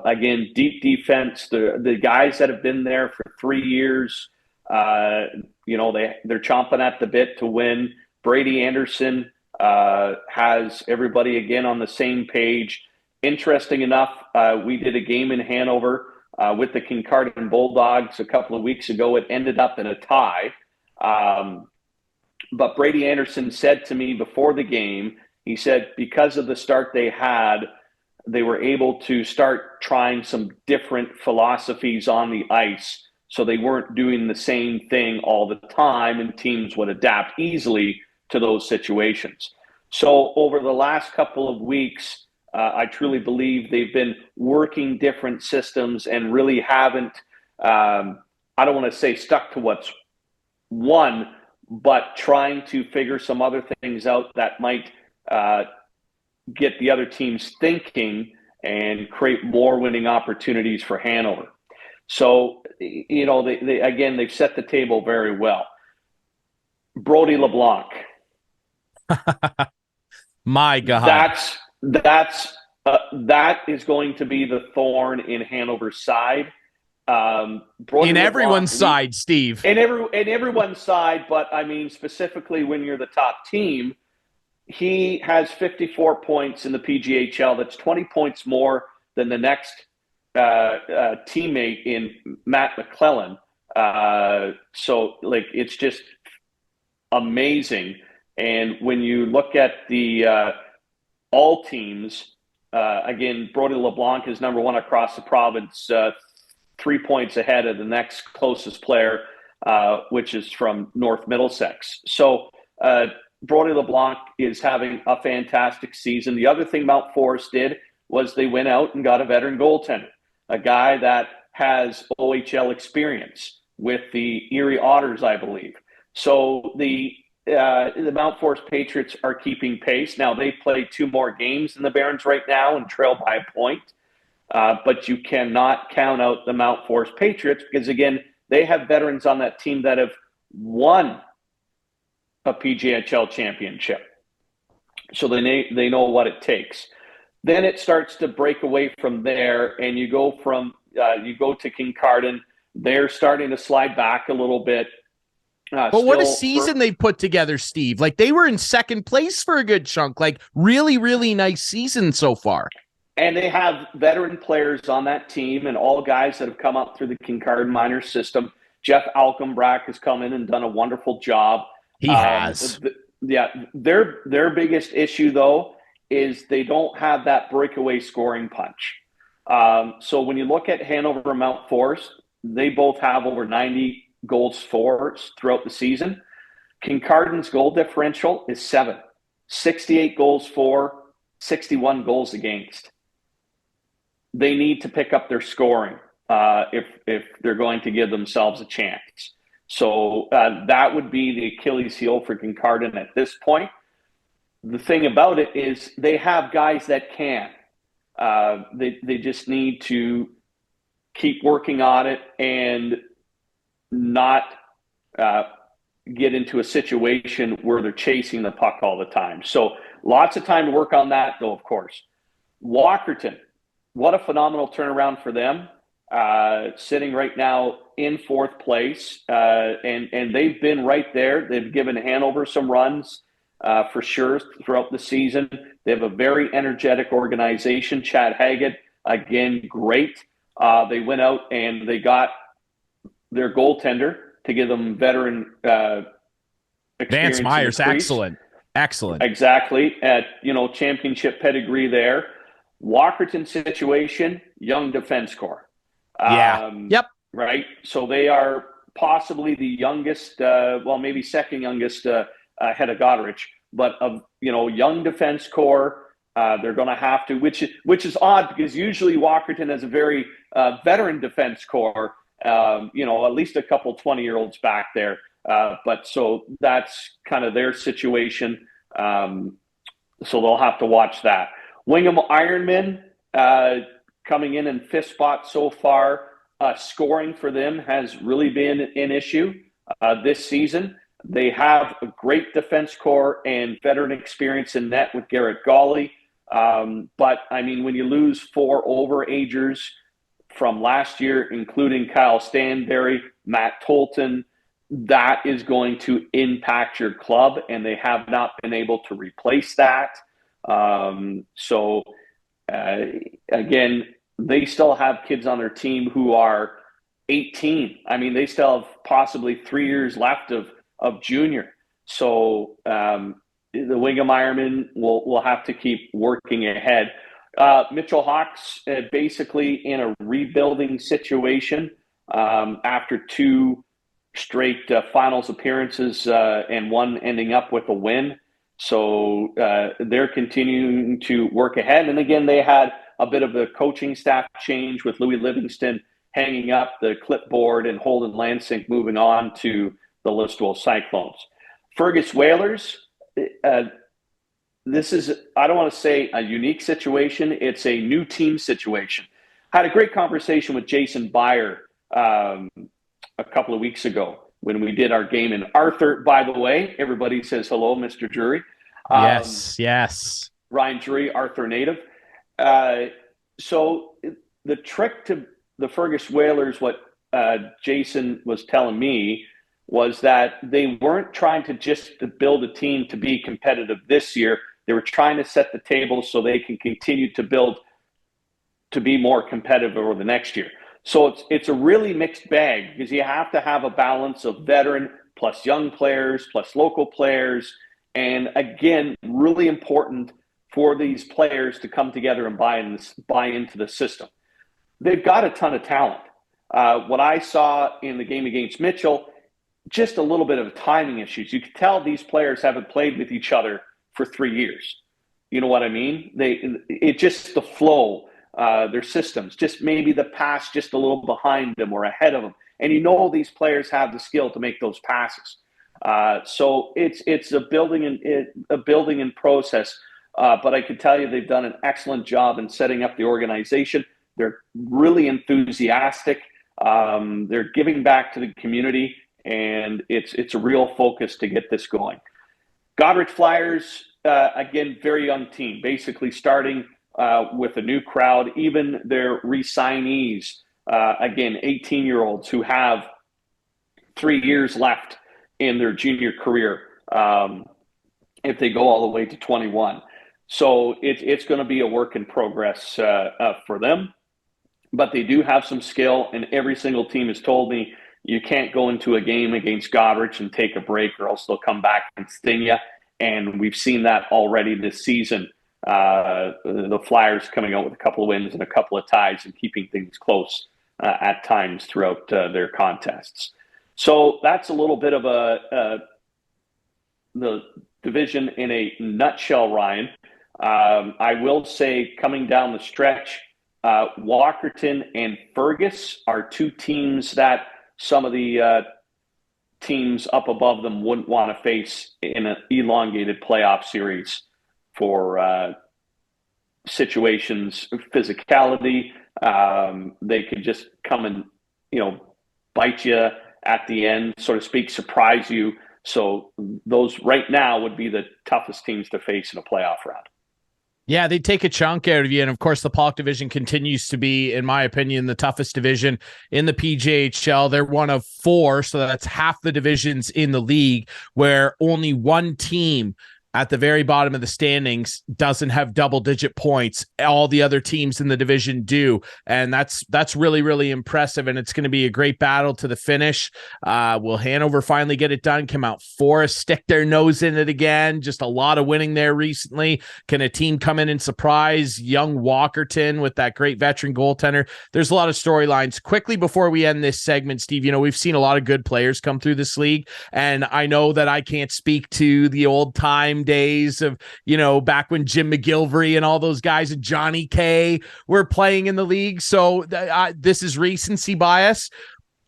Again, deep defense. The guys that have been there for 3 years, they're chomping at the bit to win. Brady Anderson has everybody again on the same page. Interesting enough, we did a game in Hanover with the Kincardine Bulldogs a couple of weeks ago. It ended up in a tie. But Brady Anderson said to me before the game, he said, because of the start they had, they were able to start trying some different philosophies on the ice. So they weren't doing the same thing all the time, and teams would adapt easily to those situations. So over the last couple of weeks, I truly believe they've been working different systems and really haven't, I don't want to say stuck to what's won, but trying to figure some other things out that might get the other teams thinking and create more winning opportunities for Hanover. So, they've set the table very well. Brody LeBlanc. My God. That is going to be the thorn in Hanover's side. In everyone's side, Steve. In everyone's side, but I mean specifically when you're the top team, he has 54 points in the PJHL. That's 20 points more than the next teammate in Matt McClellan. It's just amazing. And when you look at the all teams, again, Brody LeBlanc is number one across the province, 3 points ahead of the next closest player, which is from North Middlesex. So Brody LeBlanc is having a fantastic season. The other thing Mount Forest did was they went out and got a veteran goaltender, a guy that has OHL experience with the Erie Otters, I believe. So the Mount Forest Patriots are keeping pace. Now, they play 2 more games than the Barons right now and trail by a point. But you cannot count out the Mount Forest Patriots because, again, they have veterans on that team that have won a PJHL championship. So they know what it takes. Then it starts to break away from there, and you go to Kincardine. They're starting to slide back a little bit. But what a season they put together, Steve. Like, they were in second place for a good chunk. Like, really, really nice season so far. And they have veteran players on that team and all guys that have come up through the Kincardine minor system. Jeff Alkenbrack has come in and done a wonderful job. He has. Their biggest issue, though, is they don't have that breakaway scoring punch. So when you look at Hanover and Mount Forest, they both have over 90 goals for throughout the season. Kincardine's goal differential is 7, 68 goals for, 61 goals against. They need to pick up their scoring if they're going to give themselves a chance. So that would be the Achilles heel for Kincardine at this point. The thing about it is they have guys that can. They just need to keep working on it and not get into a situation where they're chasing the puck all the time. So lots of time to work on that, though, of course. Walkerton, what a phenomenal turnaround for them. Sitting right now in 4th place, and they've been right there. They've given Hanover some runs for sure throughout the season. They have a very energetic organization. Chad Haggett, again, great. They went out and they got their goaltender to give them veteran experience. Vance Myers, excellent. Exactly. Championship pedigree there. Walkerton situation, young defense corps. Yep. Right. So they are possibly the youngest, maybe second youngest ahead of Goderich, but of young defense core. They're going to have to, which is odd because usually Walkerton has a very veteran defense core. At least a couple 20-year-olds back there. But so that's kind of their situation. So they'll have to watch that. Wingham Ironmen coming in fifth spot so far. Scoring for them has really been an issue this season. They have a great defense core and veteran experience in net with Garrett Gawley. But, I mean, when you lose 4 overagers from last year, including Kyle Stanberry, Matt Tolton, that is going to impact your club, and they have not been able to replace that. Again, they still have kids on their team who are 18. I mean, they still have possibly 3 years left of junior. So the Wingham Ironmen will have to keep working ahead. Mitchell Hawks basically in a rebuilding situation after 2 straight finals appearances and one ending up with a win. So they're continuing to work ahead. And again, they had a bit of a coaching staff change with Louis Livingston hanging up the clipboard and Holden Lansing moving on to the Listowel Cyclones. Fergus Whalers, this is, I don't want to say a unique situation. It's a new team situation. I had a great conversation with Jason Byer a couple of weeks ago when we did our game in Arthur. By the way, everybody says hello, Mr. Drury. Yes. Ryan Drury, Arthur native. So the trick to the Fergus Whalers, what Jason was telling me, was that they weren't trying to just to build a team to be competitive this year. They were trying to set the table so they can continue to build to be more competitive over the next year. So it's a really mixed bag because you have to have a balance of veteran plus young players plus local players. And again, really important for these players to come together and buy into the system. They've got a ton of talent. What I saw in the game against Mitchell, just a little bit of timing issues. You could tell these players haven't played with each other for 3 years. You know what I mean? It just the flow, their systems, just maybe the pass just a little behind them or ahead of them. And these players have the skill to make those passes. So it's a building and process. But I can tell you they've done an excellent job in setting up the organization. They're really enthusiastic. They're giving back to the community, and it's a real focus to get this going. Goderich Flyers, again, very young team, basically starting with a new crowd. Even their re-signees, again, 18-year-olds who have 3 years left in their junior career if they go all the way to 21. So it's going to be a work in progress for them. But they do have some skill, and every single team has told me you can't go into a game against Goderich and take a break or else they'll come back and sting you. And we've seen that already this season. The Flyers coming out with a couple of wins and a couple of ties and keeping things close at times throughout their contests. So that's a little bit of the division in a nutshell, Ryan. I will say coming down the stretch, Walkerton and Fergus are 2 teams that some of the teams up above them wouldn't want to face in an elongated playoff series for situations, physicality. They could just come and, bite you at the end, so to speak, surprise you. So those right now would be the toughest teams to face in a playoff round. Yeah, they take a chunk out of you. And of course, the Pollock division continues to be, in my opinion, the toughest division in the PJHL. They're one of 4, so that's half the divisions in the league where only one team at the very bottom of the standings doesn't have double-digit points. All the other teams in the division do, and that's really, really impressive, and it's going to be a great battle to the finish. Will Hanover finally get it done? Can Mount Forest stick their nose in it again? Just a lot of winning there recently. Can a team come in and surprise young Walkerton with that great veteran goaltender? There's a lot of storylines. Quickly before we end this segment, Steve, we've seen a lot of good players come through this league, and I know that I can't speak to the old-time days of, back when Jim McGilvery and all those guys and Johnny K were playing in the league. So this is recency bias.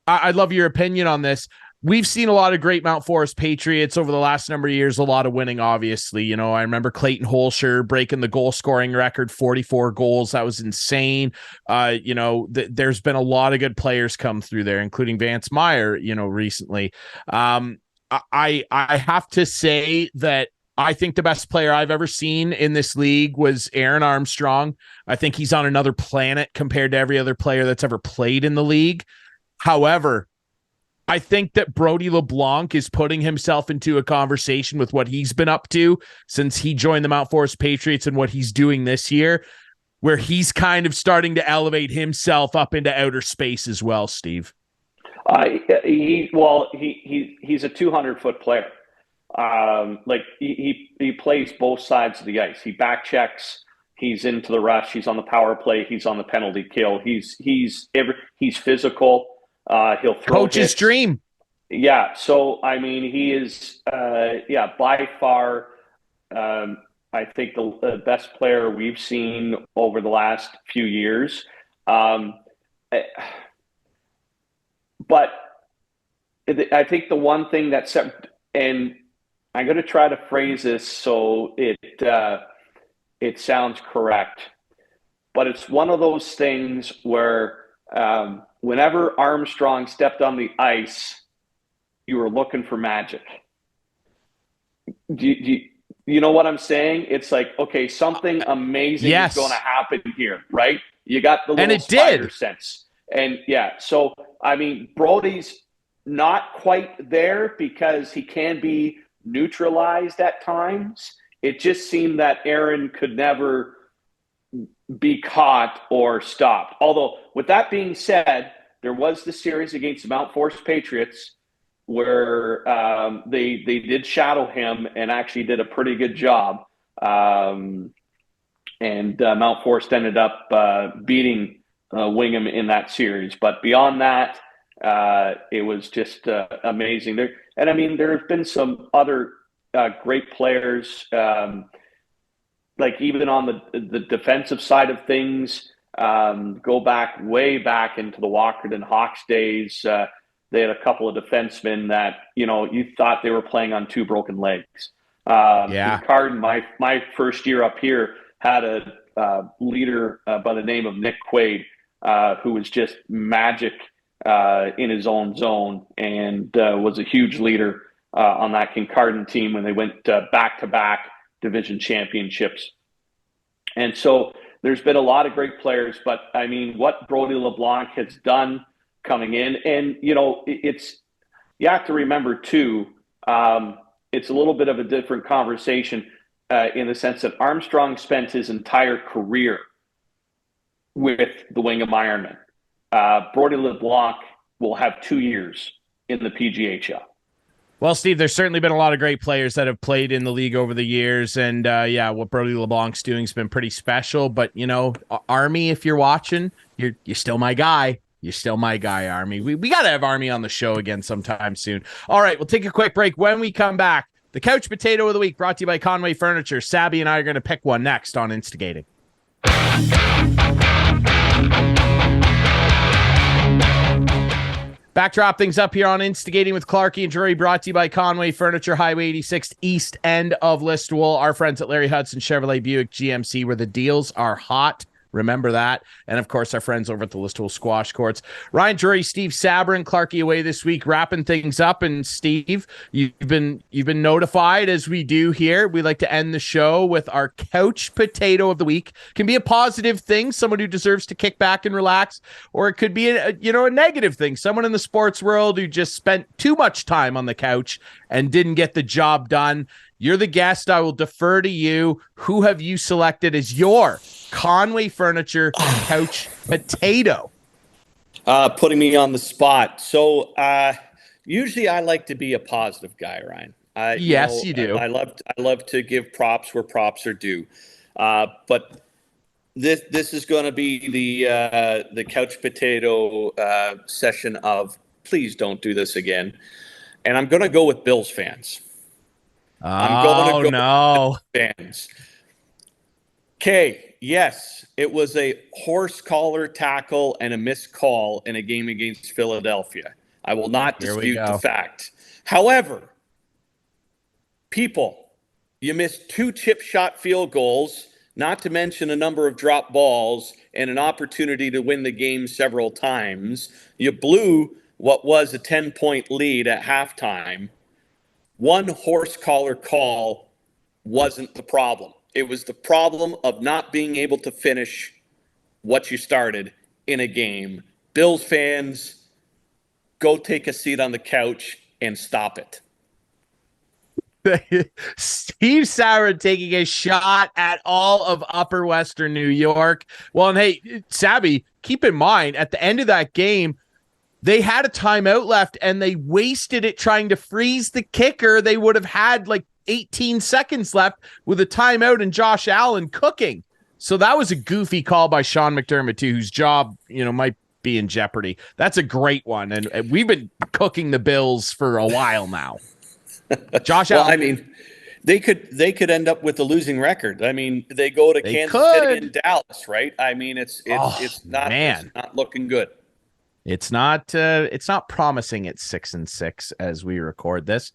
I'd love your opinion on this. We've seen a lot of great Mount Forest Patriots over the last number of years, a lot of winning, obviously. I remember Clayton Holscher breaking the goal scoring record, 44 goals. That was insane. There's been a lot of good players come through there, including Vance Meyer, recently. I have to say that I think the best player I've ever seen in this league was Aaron Armstrong. I think he's on another planet compared to every other player that's ever played in the league. However, I think that Brody LeBlanc is putting himself into a conversation with what he's been up to since he joined the Mount Forest Patriots and what he's doing this year, where he's kind of starting to elevate himself up into outer space as well, Steve. He's a 200-foot player. He plays both sides of the ice. He back checks. He's into the rush. He's on the power play. He's on the penalty kill. He's physical. He'll throw coach's hits. Dream. Yeah. So he is by far I think the best player we've seen over the last few years. But I think the one thing that and I'm going to try to phrase this so it sounds correct, but it's one of those things where whenever Armstrong stepped on the ice, you were looking for magic. Do you know what I'm saying? It's like, okay, something amazing is going to happen here, right? You got the little spider sense. And so Brody's not quite there because he can be neutralized at times. It just seemed that Aaron could never be caught or stopped. Although, with that being said, there was the series against the Mount Forest Patriots where they did shadow him and actually did a pretty good job. And Mount Forest ended up beating Wingham in that series. But beyond that, it was just amazing. There have been some other great players, like even on the defensive side of things. Go way back into the Walkerton Hawks days. They had a couple of defensemen that you thought they were playing on two broken legs. Carden, my first year up here, had a leader by the name of Nick Quaid, who was just magic in his own zone and was a huge leader on that Kincardine team when they went back-to-back division championships. And so there's been a lot of great players, but what Brody LeBlanc has done coming in, and you have to remember too, it's a little bit of a different conversation in the sense that Armstrong spent his entire career with the Wingham Ironmen. Brody LeBlanc will have 2 years in the PJHL. Well, Steve, there's certainly been a lot of great players that have played in the league over the years. And what Brody LeBlanc's doing has been pretty special. But, Army, if you're watching, you're still my guy. You're still my guy, Army. We got to have Army on the show again sometime soon. All right, we'll take a quick break. When we come back, the Couch Potato of the Week brought to you by Conway Furniture. Sabby and I are going to pick one next on Instigating. Back to wrap things up here on Instigating with Clarkie and Drury, brought to you by Conway Furniture, Highway 86, east end of Listowel. Our friends at Larry Hudson Chevrolet Buick GMC, where the deals are hot. Remember that. And, of course, our friends over at the Listowel Squash Courts. Ryan Drury, Steve Sabourin, Clarkie away this week, wrapping things up. And, Steve, you've been notified, as we do here. We like to end the show with our Couch Potato of the Week. Can be a positive thing, someone who deserves to kick back and relax, or it could be a negative thing, someone in the sports world who just spent too much time on the couch and didn't get the job done. You're the guest. I will defer to you. Who have you selected as your Conway Furniture Couch Potato? Putting me on the spot. So usually I like to be a positive guy, Ryan. Yes, you do. I love to give props where props are due. But this is going to be the couch potato session of please don't do this again. And I'm going to go with Bills fans. I'm going to go with fans. Okay, yes, it was a horse collar tackle and a missed call in a game against Philadelphia. I will not dispute the fact. However, people, you missed 2 chip shot field goals, not to mention a number of drop balls and an opportunity to win the game several times. You blew what was a 10-point lead at halftime. One horse collar call wasn't the problem. It was the problem of not being able to finish what you started in a game. Bills fans, go take a seat on the couch and stop it. Steve Sabourin taking a shot at all of Upper Western New York. Well, and hey, Sabby, keep in mind, at the end of that game, they had a timeout left and they wasted it trying to freeze the kicker. They would have had like 18 seconds left with a timeout and Josh Allen cooking. So that was a goofy call by Sean McDermott too, whose job, might be in jeopardy. That's a great one. And we've been cooking the Bills for a while now. Josh Allen. I mean, they could end up with a losing record. I mean, they go to Kansas City and Dallas, right? I mean, it's not looking good. It's not promising. It's 6-6 as we record this.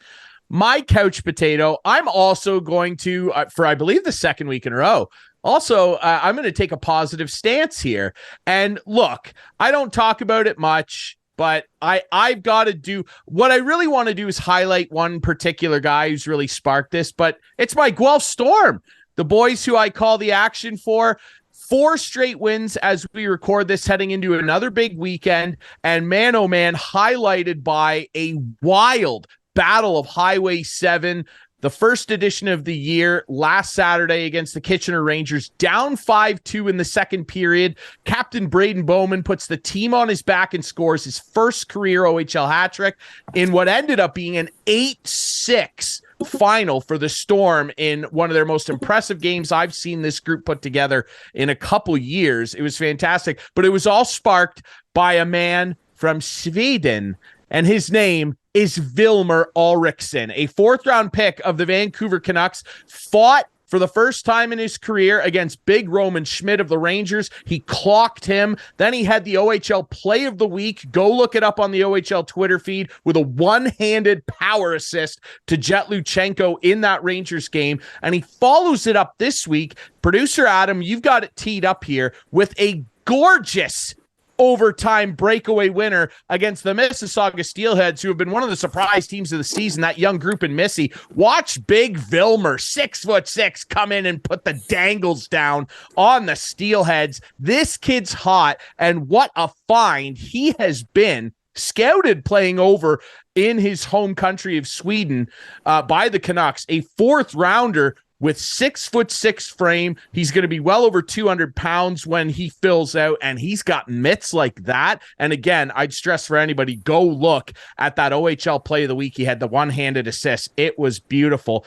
My couch potato, I'm also going to, for I believe the second week in a row, also, I'm going to take a positive stance here. And look, I don't talk about it much, but I've got to do, what I really want to do is highlight one particular guy who's really sparked this, but it's my Guelph Storm, the boys who I call the action for. 4 straight wins as we record this, heading into another big weekend. And man, oh man, highlighted by a wild Battle of Highway 7, the first edition of the year, last Saturday against the Kitchener Rangers, down 5-2 in the second period. Captain Braden Bowman puts the team on his back and scores his first career OHL hat trick in what ended up being an 8-6 final for the Storm in one of their most impressive games I've seen this group put together in a couple years. It was fantastic, but it was all sparked by a man from Sweden, and his name is Vilmer Ulriksson, a 4th-round pick of the Vancouver Canucks, fought for the first time in his career against Big Roman Schmidt of the Rangers. He clocked him. Then he had the OHL Play of the Week. Go look it up on the OHL Twitter feed with a one-handed power assist to Jet Luchenko in that Rangers game. And he follows it up this week. Producer Adam, you've got it teed up here with a gorgeous overtime breakaway winner against the Mississauga Steelheads, who have been one of the surprise teams of the season, that young group in Missy. Watch Big Vilmer, 6'6", come in and put the dangles down on the Steelheads. This kid's hot, and what a find he has been. Scouted playing over in his home country of Sweden by the Canucks, a 4th rounder with 6'6" frame. He's going to be well over 200 pounds when he fills out, and he's got mitts like that. And again, I'd stress for anybody, go look at that OHL Play of the Week. He had the one-handed assist. It was beautiful.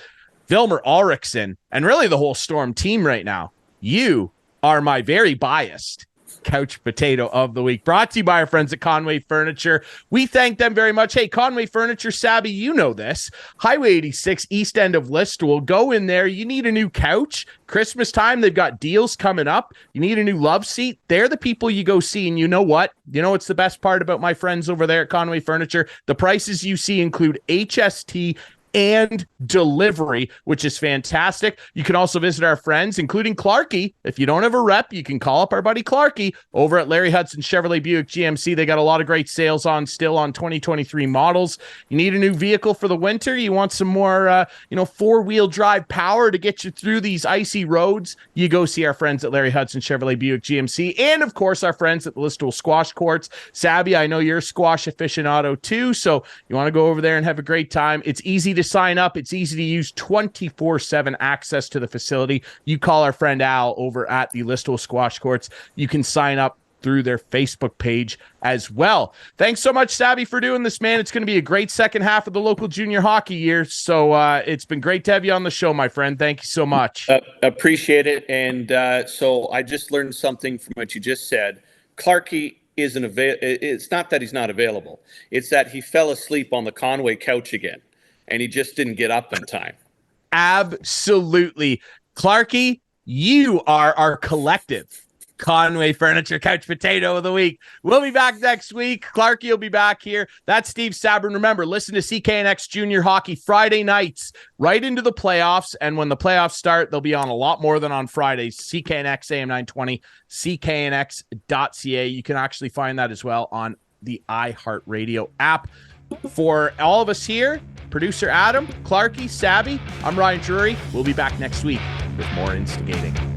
Vilmer Ulriksson, and really the whole Storm team right now, you are my very biased couch potato of the week, brought to you by our friends at Conway Furniture. We thank them very much. Hey, Conway Furniture, Sabby, you know this. Highway 86, east end of Listowel. Go in there. You need a new couch. Christmas time, they've got deals coming up. You need a new love seat. They're the people you go see. And you know what? You know what's the best part about my friends over there at Conway Furniture? The prices you see include HST and delivery, which is fantastic. You can also visit our friends, including Clarkie. If you don't have a rep, you can call up our buddy Clarkie over at Larry Hudson Chevrolet Buick GMC. They got a lot of great sales on still on 2023 models. You need a new vehicle for the winter. You want some more, 4-wheel drive power to get you through these icy roads. You go see our friends at Larry Hudson Chevrolet Buick GMC. And of course, our friends at the Listowel Squash Courts. Sabby, I know you're a squash aficionado too. So you want to go over there and have a great time. It's easy to sign up. It's easy to use, 24/7 access to the facility. You call our friend Al over at the Listowel Squash Courts. You can sign up through their Facebook page as well. Thanks so much, Sabby, for doing this, man. It's going to be a great second half of the local junior hockey year. So it's been great to have you on the show, my friend. Thank you so much. Appreciate it. And so I just learned something from what you just said. Clarkie isn't available. It's not that he's not available. It's that he fell asleep on the Conway couch again, and he just didn't get up in time. Absolutely. Clarkie, you are our collective Conway Furniture Couch Potato of the Week. We'll be back next week. Clarkie will be back here. That's Steve Sabourin. Remember, listen to CKNX Jr Hockey Friday nights right into the playoffs. And when the playoffs start, they'll be on a lot more than on Fridays. CKNX AM 920, CKNX.ca. You can actually find that as well on the iHeartRadio app. For all of us here, producer Adam, Clarkie, Sabby, I'm Ryan Drury. We'll be back next week with more instigating.